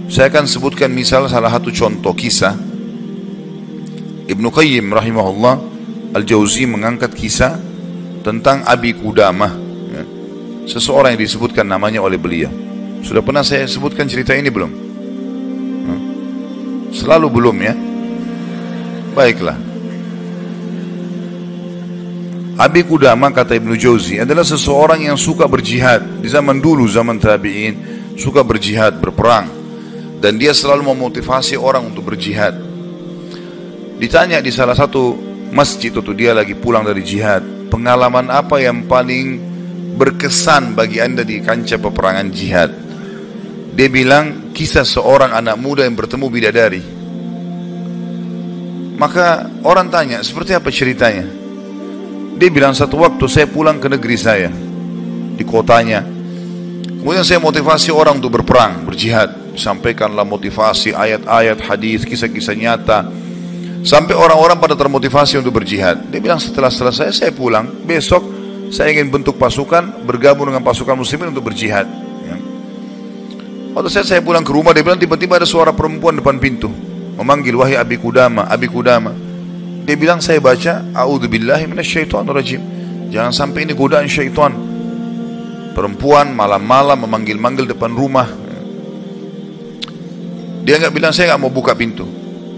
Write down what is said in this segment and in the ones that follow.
Saya akan sebutkan misal salah satu contoh kisah. Ibnu Qayyim rahimahullah Al-Jauzi mengangkat kisah tentang Abi Qudamah, ya. Seseorang yang disebutkan namanya oleh beliau. Sudah pernah saya sebutkan cerita ini belum? Selalu belum, ya. Baiklah. Abi Qudamah, kata Ibnu Jauzi, adalah seseorang yang suka berjihad. Di zaman dulu, zaman tabi'in, suka berjihad, berperang. Dan dia selalu memotivasi orang untuk berjihad. Ditanya di salah satu masjid itu, dia lagi pulang dari jihad, pengalaman apa yang paling berkesan bagi anda di kancah peperangan jihad? Dia bilang, kisah seorang anak muda yang bertemu bidadari. Maka orang tanya, seperti apa ceritanya? Dia bilang, satu waktu saya pulang ke negeri saya, di kotanya. Kemudian saya motivasi orang untuk berperang, berjihad. Sampaikanlah motivasi, ayat-ayat, hadis, kisah-kisah nyata. Sampai orang-orang pada termotivasi untuk berjihad. Dia bilang, setelah selesai saya pulang, besok saya ingin bentuk pasukan, bergabung dengan pasukan muslimin untuk berjihad, ya. Waktu saya pulang ke rumah, dia bilang tiba-tiba ada suara perempuan depan pintu memanggil, wahai Abi Qudamah, Abi Qudamah. Dia bilang, saya baca, a'udzubillahi minasyaitonirrajim, jangan sampai ini godaan syaitan. Perempuan malam-malam memanggil-manggil depan rumah. Dia nggak bilang, saya nggak mau buka pintu.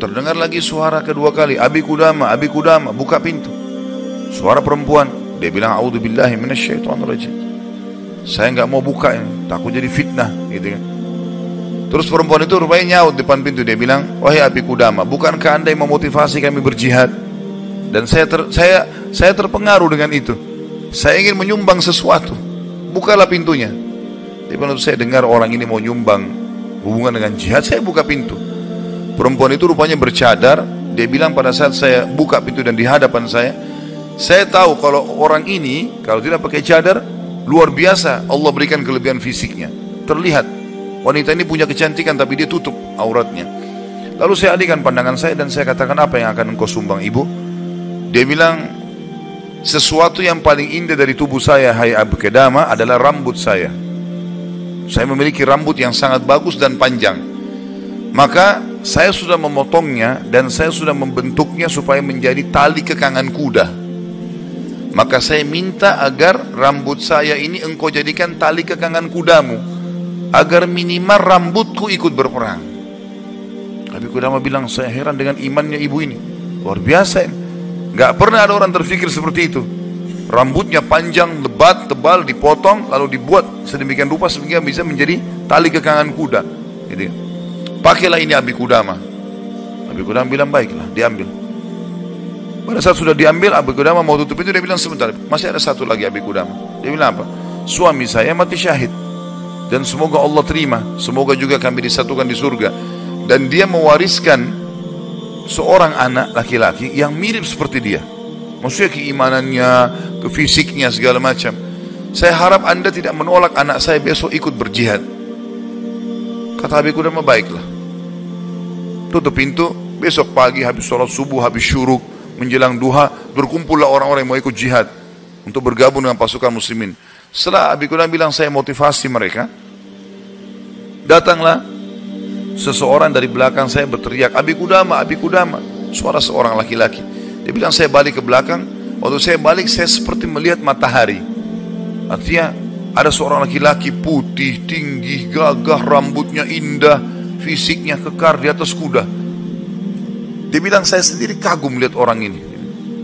Terdengar lagi suara kedua kali, Abi Qudamah, Abi Qudamah, buka pintu. Suara perempuan. Dia bilang, a'udzubillahi minasyaitonirrajim, saya nggak mau buka ini, takut jadi fitnah, gitu kan. Terus perempuan itu rupanya nyaut depan pintu. Dia bilang, wahai Abi Qudamah, bukankah anda yang memotivasi kami berjihad? Dan saya terpengaruh dengan itu. Saya ingin menyumbang sesuatu. Bukalah pintunya. Dia bilang, saya dengar orang ini mau nyumbang hubungan dengan jihad, saya buka pintu. Perempuan itu rupanya bercadar. Dia bilang, pada saat saya buka pintu dan di hadapan saya tahu kalau orang ini kalau tidak pakai cadar, luar biasa Allah berikan kelebihan fisiknya. Terlihat wanita ini punya kecantikan, tapi dia tutup auratnya. Lalu saya alihkan pandangan saya dan saya katakan, apa yang akan engkau sumbang, ibu? Dia bilang, sesuatu yang paling indah dari tubuh saya, hai Abi Qudamah, adalah rambut saya. Saya memiliki rambut yang sangat bagus dan panjang. Maka saya sudah memotongnya dan saya sudah membentuknya supaya menjadi tali kekangan kuda. Maka saya minta agar rambut saya ini engkau jadikan tali kekangan kudamu, agar minimal rambutku ikut berperang. Abi Qudamah bilang, saya heran dengan imannya ibu ini, luar biasa ini. Gak pernah ada orang terfikir seperti itu. Rambutnya panjang, lebat, tebal, dipotong, lalu dibuat sedemikian rupa sehingga bisa menjadi tali kekangan kuda, gitu. Pakailah ini Abi Qudamah. Abi Qudamah bilang, baiklah, diambil. Pada saat sudah diambil, Abi Qudamah mau tutup itu, dia bilang, sebentar, masih ada satu lagi Abi Qudamah. Dia bilang apa? Suami saya mati syahid, dan semoga Allah terima, semoga juga kami disatukan di surga. Dan dia mewariskan seorang anak laki-laki yang mirip seperti dia. Maksudnya keimanannya, kefisiknya, segala macam. Saya harap anda tidak menolak anak saya besok ikut berjihad. Kata Abi Qudamah, baiklah. Tutup pintu. Besok pagi habis sholat subuh, habis syuruk, menjelang duha, berkumpullah orang-orang yang mau ikut jihad untuk bergabung dengan pasukan muslimin. Setelah Abi Qudamah bilang, saya motivasi mereka, datanglah seseorang dari belakang saya berteriak, Abi Qudamah, Abi Qudamah. Suara seorang laki-laki. Dia bilang, saya balik ke belakang. Waktu saya balik, saya seperti melihat matahari. Artinya ada seorang laki-laki putih, tinggi, gagah, rambutnya indah, fisiknya kekar di atas kuda. Dia bilang, saya sendiri kagum melihat orang ini.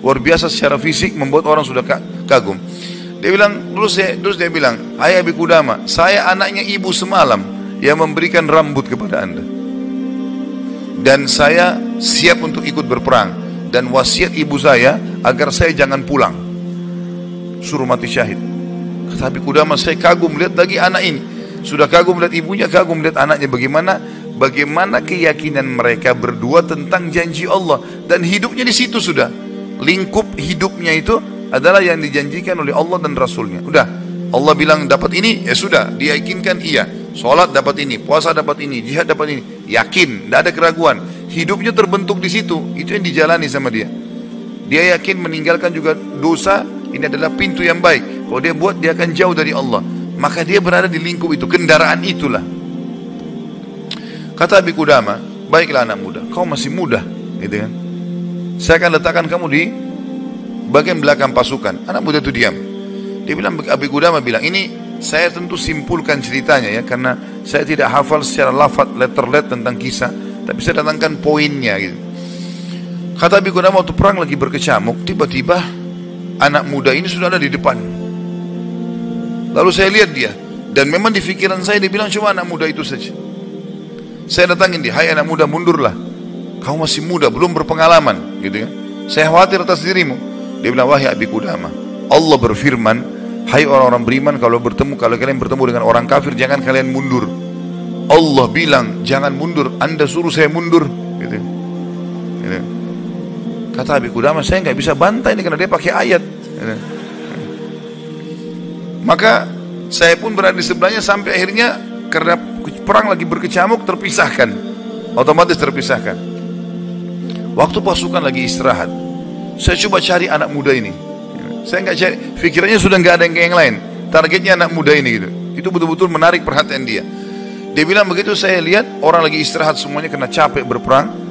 Luar biasa secara fisik, membuat orang sudah kagum. Dia bilang, terus dia bilang, hai Abi Qudamah, saya anaknya ibu semalam yang memberikan rambut kepada anda. Dan saya siap untuk ikut berperang. Dan wasiat ibu saya agar saya jangan pulang, suruh mati syahid. Kata Abi Qudamah, saya kagum melihat lagi anak ini. Sudah kagum melihat ibunya, kagum melihat anaknya. Bagaimana keyakinan mereka berdua tentang janji Allah. Dan hidupnya di situ sudah. Lingkup hidupnya itu adalah yang dijanjikan oleh Allah dan Rasulnya. Udah, Allah bilang dapat ini, ya sudah, dia yakinkan iya. Sholat dapat ini, puasa dapat ini, jihad dapat ini. Yakin, tidak ada keraguan. Hidupnya terbentuk di situ. Itu yang dijalani sama dia. Dia yakin meninggalkan juga dosa, ini adalah pintu yang baik. Kalau dia buat, dia akan jauh dari Allah. Maka dia berada di lingkup itu, kendaraan itulah. Kata Abi Qudamah, baiklah anak muda, kau masih muda, gitu kan. Saya akan letakkan kamu di bagian belakang pasukan. Anak muda itu diam. Dia bilang, Abi Qudamah bilang, ini saya tentu simpulkan ceritanya ya, karena saya tidak hafal secara lafaz letter tentang kisah, tapi saya datangkan poinnya gitu. Kata Abi Qudamah, waktu perang lagi berkecamuk, tiba-tiba anak muda ini sudah ada di depan. Lalu saya lihat dia, dan memang di pikiran saya dia bilang cuma anak muda itu saja. Saya datangin dia, hai anak muda, mundurlah. Kau masih muda, belum berpengalaman, gitu kan. Saya khawatir atas dirimu. Dia bilang, wahai Abi Qudamah, Allah berfirman, hai orang-orang beriman, kalau kalian bertemu dengan orang kafir, jangan kalian mundur. Allah bilang, jangan mundur, Anda suruh saya mundur, gitu. Gitu. Kata Abi Qudamah, saya nggak bisa bantah ini karena dia pakai ayat. Gitu. Maka saya pun berada di sebelahnya sampai akhirnya karena perang lagi berkecamuk terpisahkan, otomatis terpisahkan. Waktu pasukan lagi istirahat, saya coba cari anak muda ini. Saya nggak cari, pikirannya sudah nggak ada yang lain. Targetnya anak muda ini gitu. Itu betul-betul menarik perhatian dia. Dia bilang begitu saya lihat orang lagi istirahat semuanya karena capek berperang.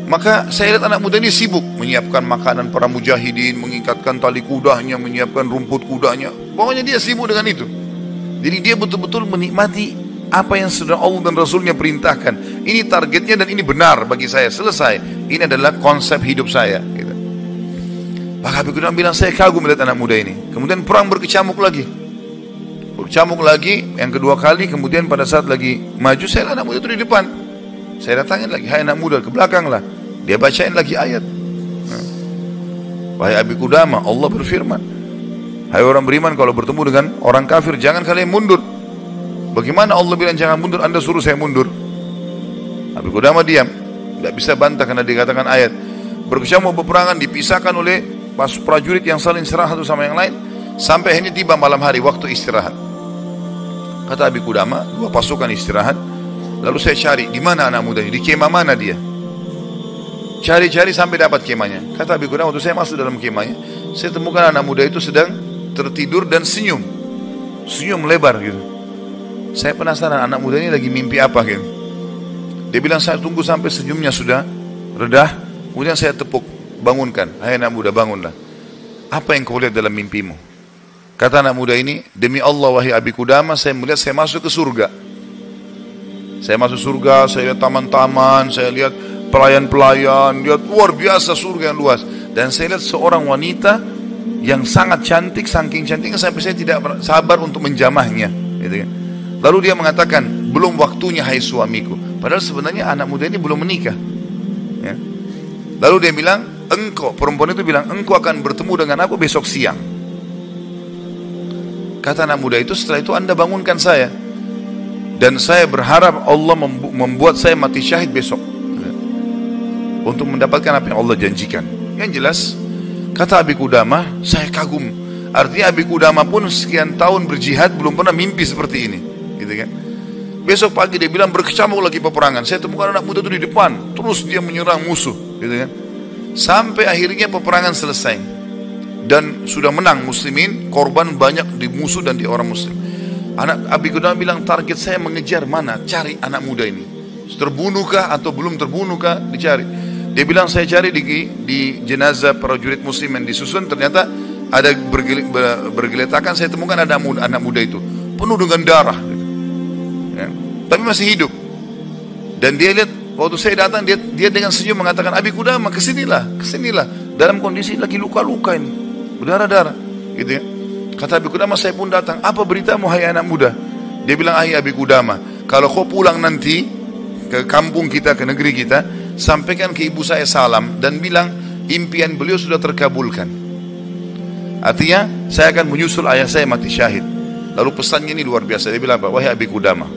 Maka saya lihat anak muda ini sibuk menyiapkan makanan para mujahidin, mengikatkan tali kudanya, menyiapkan rumput kudanya. Pokoknya dia sibuk dengan itu. Jadi dia betul-betul menikmati apa yang sudah Allah dan Rasulnya perintahkan. Ini targetnya dan ini benar bagi saya. Selesai. Ini adalah konsep hidup saya. Gitu. Maka Abi Qudamah bilang, saya kagum melihat anak muda ini. Kemudian perang berkecamuk lagi. Berkecamuk lagi, yang kedua kali. Kemudian pada saat lagi maju, saya lihat anak muda itu di depan. Saya datangin lagi, hai anak muda, ke belakang lah. Dia bacain lagi ayat. Wahai Abi Qudamah, Allah berfirman, hai orang beriman, kalau bertemu dengan orang kafir, jangan kalian mundur. Bagaimana Allah bilang jangan mundur, Anda suruh saya mundur? Abi Qudamah diam, tidak bisa bantah karena dikatakan ayat. Berkecamuk peperangan, dipisahkan oleh prajurit yang saling serang satu sama yang lain, sampai ini tiba malam hari, waktu istirahat. Kata Abi Qudamah, dua pasukan istirahat. Lalu saya cari, di mana anak muda ini? Di kemah mana dia? Cari-cari sampai dapat kemahnya. Kata Abi Qudamah, waktu saya masuk dalam kemahnya, saya temukan anak muda itu sedang tertidur dan senyum. Senyum lebar gitu. Saya penasaran anak muda ini lagi mimpi apa gitu. Dia bilang, saya tunggu sampai senyumnya sudah redah. Kemudian saya tepuk, bangunkan. Hai anak muda, bangunlah. Apa yang kau lihat dalam mimpimu? Kata anak muda ini, demi Allah wahai Abi Qudamah, saya melihat saya masuk ke surga. Saya masuk surga, saya lihat taman-taman, saya lihat pelayan-pelayan, lihat luar biasa surga yang luas. Dan saya lihat seorang wanita yang sangat cantik, saking cantiknya sampai saya tidak sabar untuk menjamahnya. Gitu kan. Lalu dia mengatakan, belum waktunya hai suamiku. Padahal sebenarnya anak muda ini belum menikah. Ya. Lalu dia bilang, engkau, perempuan itu bilang, engkau akan bertemu dengan aku besok siang. Kata anak muda itu, setelah itu Anda bangunkan saya. Dan saya berharap Allah membuat saya mati syahid besok. Untuk mendapatkan apa yang Allah janjikan. Yang jelas, kata Abi Qudamah, saya kagum. Artinya Abi Qudamah pun sekian tahun berjihad belum pernah mimpi seperti ini. Gitu kan? Besok pagi dia bilang berkecamuk lagi peperangan. Saya temukan anak muda itu di depan. Terus dia menyerang musuh. Gitu kan? Sampai akhirnya peperangan selesai. Dan sudah menang muslimin. Korban banyak di musuh dan di orang muslim. Anak Abi Qudamah bilang, target saya mengejar mana? Cari anak muda ini. Terbunuhkah atau belum terbunuhkah? Dicari. Dia bilang, saya cari di jenazah prajurit muslim yang disusun. Ternyata ada bergeletakan. Saya temukan ada anak muda itu penuh dengan darah gitu. Ya. Tapi masih hidup. Dan dia lihat, waktu saya datang, dia dengan senyum mengatakan, Abi Qudamah, kesinilah. Dalam kondisi lagi luka-luka ini, berdarah-darah gitu ya. Kata Abi Qudamah, saya pun datang. Apa beritamu hai anak muda? Dia bilang, hai Abi Qudamah, kalau kau pulang nanti ke kampung kita, ke negeri kita, sampaikan ke ibu saya salam dan bilang impian beliau sudah terkabulkan. Artinya saya akan menyusul ayah saya mati syahid. Lalu pesannya ini luar biasa. Dia bilang, wahai Abi Qudamah,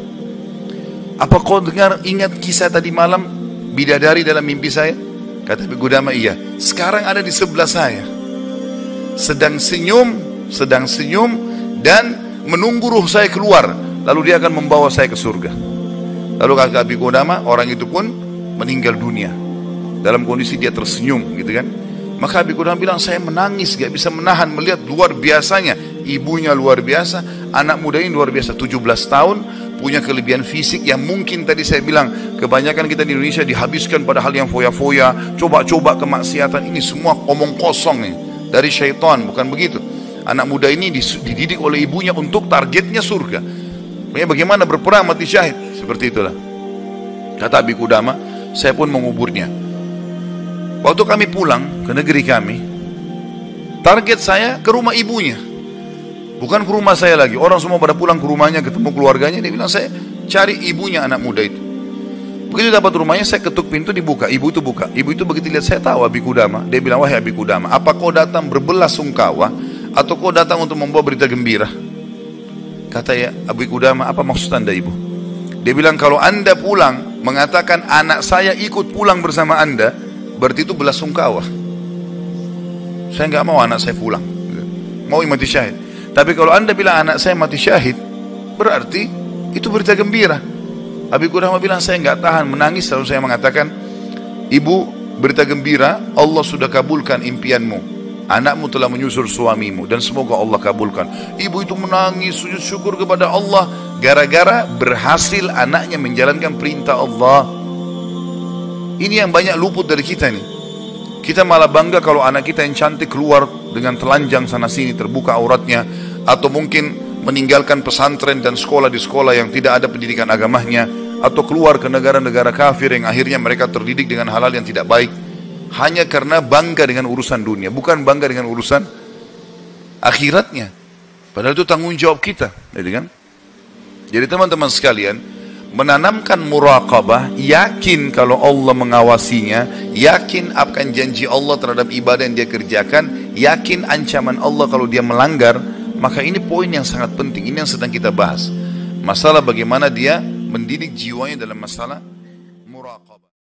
apa kau ingat kisah tadi malam bidadari dalam mimpi saya? Kata Abi Qudamah, iya. Sekarang ada di sebelah saya, sedang senyum dan menunggu ruh saya keluar. Lalu dia akan membawa saya ke surga. Lalu kata Abi Qudamah, orang itu pun meninggal dunia dalam kondisi dia tersenyum gitu kan. Maka Abi Qudamah bilang, saya menangis, gak bisa menahan melihat luar biasanya. Ibunya luar biasa, anak muda ini luar biasa, 17 tahun punya kelebihan fisik yang mungkin tadi saya bilang, kebanyakan kita di Indonesia dihabiskan pada hal yang foya-foya, coba-coba kemaksiatan, ini semua omong kosong nih, dari syaitan, bukan begitu. Anak muda ini dididik oleh ibunya untuk targetnya surga. Bagaimana berperang mati syahid, seperti itulah. Kata Abi Qudamah, saya pun menguburnya. Waktu kami pulang ke negeri kami, target saya ke rumah ibunya, bukan ke rumah saya lagi. Orang semua pada pulang ke rumahnya, ketemu keluarganya. Dia bilang, saya cari ibunya anak muda itu. Begitu dapat rumahnya, saya ketuk pintu, dibuka. Ibu itu buka. Ibu itu begitu lihat saya tahu Abi Qudamah. Dia bilang, wahai Abi Qudamah, apa kau datang berbelasungkawa atau kau datang untuk membawa berita gembira? Kata ya Abi Qudamah, apa maksud anda ibu? Dia bilang, kalau anda pulang mengatakan anak saya ikut pulang bersama anda, berarti itu belasungkawa. Saya nggak mau anak saya pulang, mau mati syahid. Tapi kalau anda bilang anak saya mati syahid, berarti itu berita gembira. Abi Qudamah bilang, saya nggak tahan menangis. Lalu saya mengatakan, ibu, berita gembira, Allah sudah kabulkan impianmu. Anakmu telah menyusul suamimu dan semoga Allah kabulkan. Ibu itu menangis, sujud syukur kepada Allah, gara-gara berhasil anaknya menjalankan perintah Allah. Ini yang banyak luput dari kita nih. Kita malah bangga kalau anak kita yang cantik keluar dengan telanjang sana sini, terbuka auratnya, atau mungkin meninggalkan pesantren dan sekolah di sekolah yang tidak ada pendidikan agamanya, atau keluar ke negara-negara kafir yang akhirnya mereka terdidik dengan hal-hal yang tidak baik, hanya karena bangga dengan urusan dunia, bukan bangga dengan urusan akhiratnya. Padahal itu tanggung jawab kita, kan? Jadi teman-teman sekalian, menanamkan muraqabah, yakin kalau Allah mengawasinya, yakin akan janji Allah terhadap ibadah yang dia kerjakan, yakin ancaman Allah kalau dia melanggar. Maka ini poin yang sangat penting, ini yang sedang kita bahas. Masalah bagaimana dia mendidik jiwanya dalam masalah muraqabah.